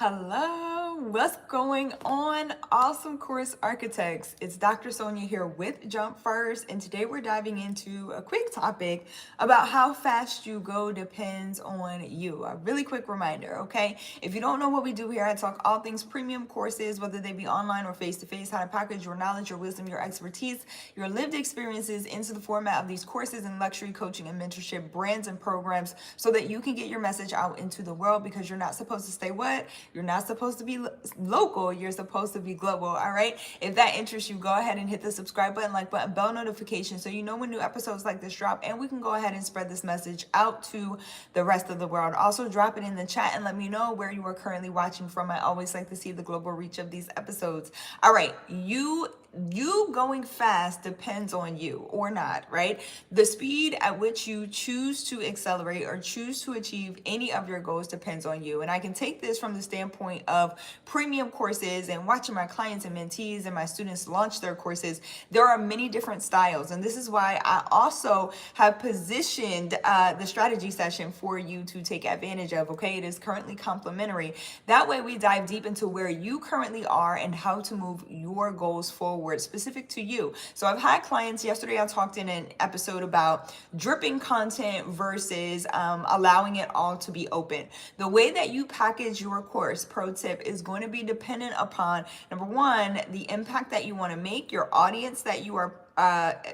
Hello, what's going on, awesome course architects? It's Dr. Sonia here with Jump First, and today we're diving into a quick topic about how fast you go depends on you. A really quick reminder, okay? If you don't know what we do here, I talk all things premium courses, whether they be online or face-to-face, how to package your knowledge, your wisdom, your expertise, your lived experiences into the format of these courses and luxury coaching and mentorship brands and programs so that you can get your message out into the world, because you're not supposed to stay what? You're not supposed to be local, you're supposed to be global, all right? If that interests you, go ahead and hit the subscribe button, like button, bell notification so you know when new episodes like this drop, and we can go ahead and spread this message out to the rest of the world. Also, drop it in the chat and let me know where you are currently watching from. I always like to see the global reach of these episodes. All right, you going fast depends on you or not, right? The speed at which you choose to accelerate or choose to achieve any of your goals depends on you. And I can take this from the standpoint of premium courses and watching my clients and mentees and my students launch their courses. There are many different styles, and this is why I also have positioned the strategy session for you to take advantage of. Okay, it is currently complimentary. That way we dive deep into where you currently are and how to move your goals forward specific to you. So I've had clients, yesterday I talked in an episode about dripping content versus allowing it all to be open. The way that you package your course, pro tip, is going to be dependent upon, number one, the impact that you want to make, your audience that you are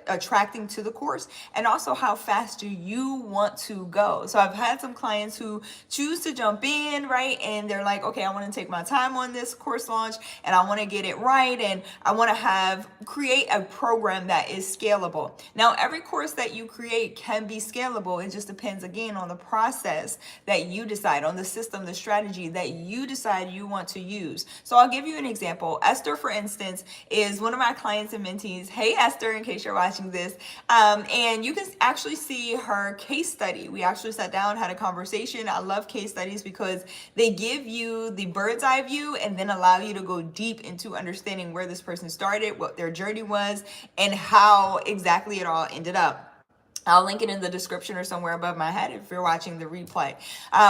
attracting to the course, and also how fast do you want to go. So I've had some clients who choose to jump in, right? And they're like, okay, I want to take my time on this course launch and I want to get it right. And I want to create a program that is scalable. Now, every course that you create can be scalable. It just depends, again, on the process that you decide, on the system, the strategy that you decide you want to use. So I'll give you an example. Esther, for instance, is one of my clients and mentees. Hey, Esther, in case you're watching this. And you can actually see her case study. We actually sat down, had a conversation. I love case studies because they give you the bird's eye view and then allow you to go deep into understanding where this person started, what their journey was, and how exactly it all ended up. I'll link it in the description or somewhere above my head if you're watching the replay.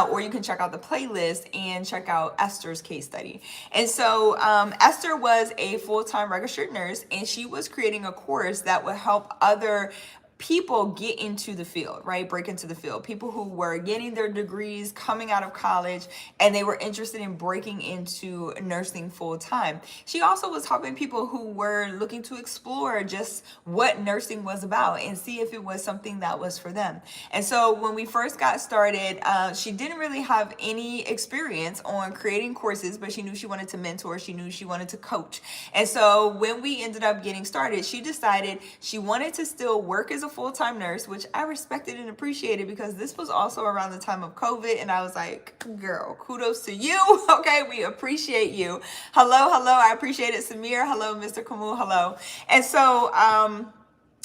Or you can check out the playlist and check out Esther's case study. And so Esther was a full-time registered nurse, and she was creating a course that would help other people get into the field, right? Break into the field. People who were getting their degrees, coming out of college, and they were interested in breaking into nursing full time. She also was helping people who were looking to explore just what nursing was about and see if it was something that was for them. And so when we first got started, she didn't really have any experience on creating courses, but she knew she wanted to mentor. She knew she wanted to coach. And so when we ended up getting started, she decided she wanted to still work as a full-time nurse, which I respected and appreciated because this was also around the time of COVID, and I was like, girl, kudos to you. Okay, we appreciate you. Hello, I appreciate it. Samir, hello. Mr. Kamul, hello. And so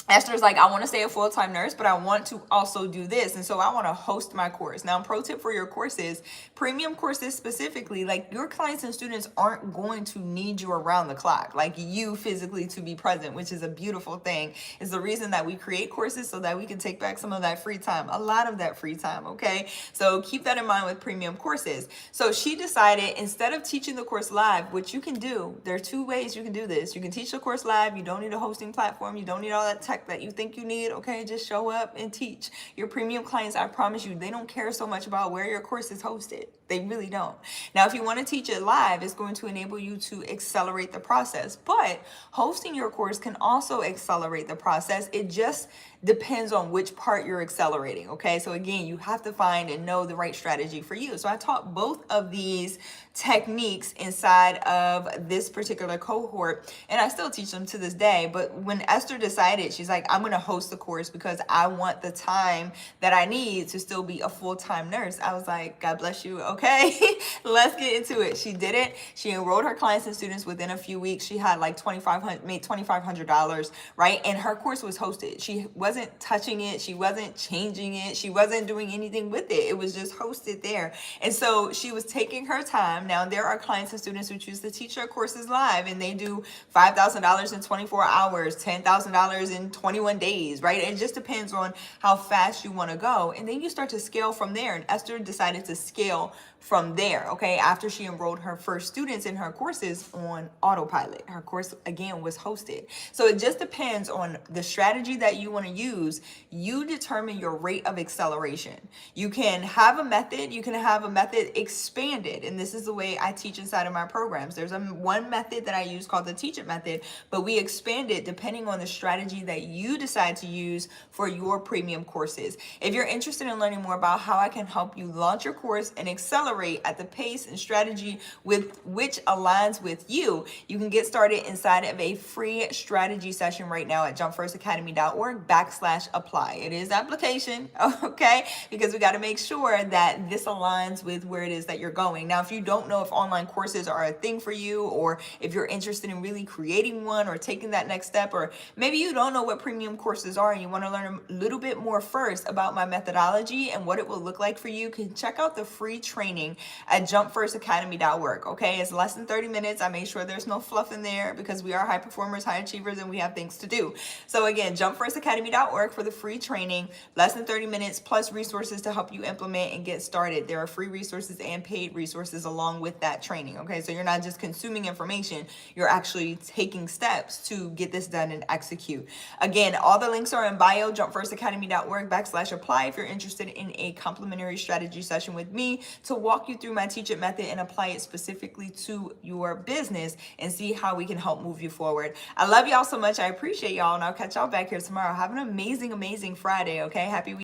Esther's like, I want to stay a full-time nurse, but I want to also do this. And so I want to host my course. Now, pro tip for your courses, premium courses specifically, like your clients and students aren't going to need you around the clock, like you physically to be present, which is a beautiful thing. It's the reason that we create courses so that we can take back some of that free time, a lot of that free time, okay? So keep that in mind with premium courses. So she decided, instead of teaching the course live, which you can do, there are two ways you can do this. You can teach the course live. You don't need a hosting platform. You don't need all that tech that you think you need. Okay, just show up and teach. Your premium clients, I promise you, they don't care so much about where your course is hosted. They really don't. Now, if you want to teach it live, it's going to enable you to accelerate the process, but hosting your course can also accelerate the process. It just depends on which part you're accelerating. Okay, so again, you have to find and know the right strategy for you. So I taught both of these techniques inside of this particular cohort, and I still teach them to this day. But when Esther decided, she's like, I'm going to host the course because I want the time that I need to still be a full-time nurse. I was like, God bless you. Okay, let's get into it. She did it. She enrolled her clients and students within a few weeks. She had like made $2,500, right? And her course was hosted. She wasn't touching it. She wasn't changing it. She wasn't doing anything with it. It was just hosted there. And so she was taking her time. Now, there are clients and students who choose to teach their courses live, and they do $5,000 in 24 hours, $10,000 in 21 days, right? It just depends on how fast you want to go. And then you start to scale from there. And Esther decided to scale from there, okay? After she enrolled her first students in her courses on autopilot. Her course, again, was hosted. So it just depends on the strategy that you want to use. You determine your rate of acceleration. You can have a method, you can have a method expanded, and this is the way I teach inside of my programs. There's one method that I use called the Teach It method, but we expand it depending on the strategy that you decide to use for your premium courses. If you're interested in learning more about how I can help you launch your course and accelerate at the pace and strategy with which aligns with you, you can get started inside of a free strategy session right now at jumpfirstacademy.org/apply. It is application, okay? Because we got to make sure that this aligns with where it is that you're going. Now, if you don't know if online courses are a thing for you, or if you're interested in really creating one or taking that next step, or maybe you don't know what premium courses are and you want to learn a little bit more first about my methodology and what it will look like for you, can check out the free training at jumpfirstacademy.org. Okay, it's less than 30 minutes. I make sure there's no fluff in there because we are high performers, high achievers, and we have things to do. So again, jumpfirstacademy.org for the free training, less than 30 minutes plus resources to help you implement and get started. There are free resources and paid resources along with that training. Okay, so you're not just consuming information, you're actually taking steps to get this done and execute. Again, all the links are in bio, jumpfirstacademy.org/apply if you're interested in a complimentary strategy session with me to walk you through my Teach It method and apply it specifically to your business and see how we can help move you forward. I love y'all so much. I appreciate y'all, and I'll catch y'all back here tomorrow. Have an amazing, amazing Friday, okay? Happy weekend.